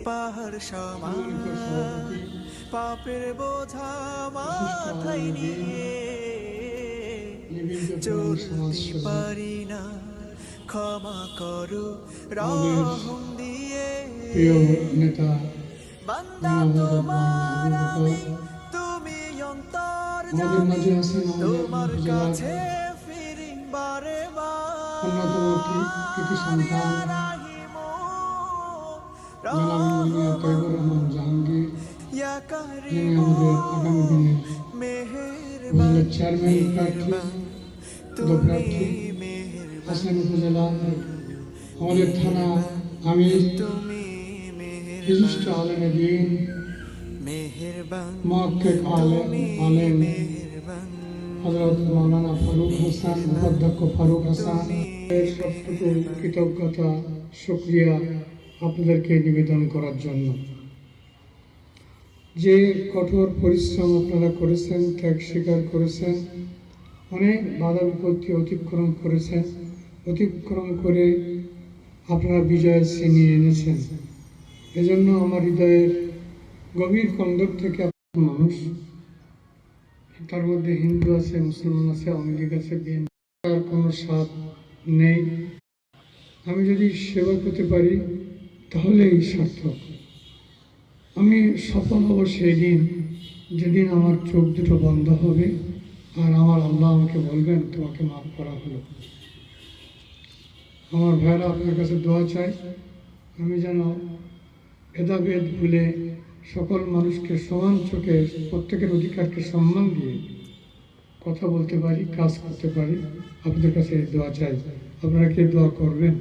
পাহাড় সমান পাপের বোঝা মাথায় নিয়ে চলতে পারি না, ক্ষমা করো রহম দিয়ে। প্রিয় নেতা বান্দা তোমার আমি, তুমি অন্তর আমাদের মাঝে জানি, আছেন তোমার আমাদের কাছে ফিরি বারে অন্যতম কৃতি সন্তান জনাব ইঞ্জিনিয়ার তৈবুর রহমান জাহাঙ্গীর, যিনি আমাদের আগামী দিনে উপজেলার চেয়ারম্যান প্রার্থী পদপ্রার্থী হাসনাইন উপজেলা, আমাদের থানা আমির, বিশিষ্ট আলেম দ্বীন, মুহাক্কিক আলেম হযরত মাওলানা ফারুক হাসান, উপাধ্যক্ষ ফারুক হাসান, সবটুকু কৃতজ্ঞতা শুকরিয়া আপনাদেরকে নিবেদন করার জন্য। যে কঠোর পরিশ্রম আপনারা করেছেন, ত্যাগ স্বীকার করেছেন, অনেক বাধা বিপত্তি অতিক্রম করেছেন, অতিক্রম করে আপনারা বিজয় ছিনিয়ে এনেছেন। এজন্য আমার হৃদয়ের গভীর কন্দর থেকে মানুষ, তার মধ্যে হিন্দু আছে, মুসলমান আছে, আওয়ামী লীগ আছে, বিএনপি, তার কোনো স্বাদ নেই। আমি যদি সেবা করতে পারি তাহলেই সার্থক। আমি সফল হব সেই দিন যেদিন আমার চোখ দুটো বন্ধ হবে আর আমার আল্লাহ আমাকে বলবেন তোমাকে মাফ করা হলো। আমার ভাইরা, আপনার কাছে দোয়া চাই আমি যেন ভেদাভেদ ভুলে সকল মানুষকে সমান চোখে, প্রত্যেকের অধিকারকে সম্মান দিয়ে কথা বলতে পারি, কাজ করতে পারি। আপনাদের কাছে দোয়া চাই, আপনারা কি দোয়া করবেন?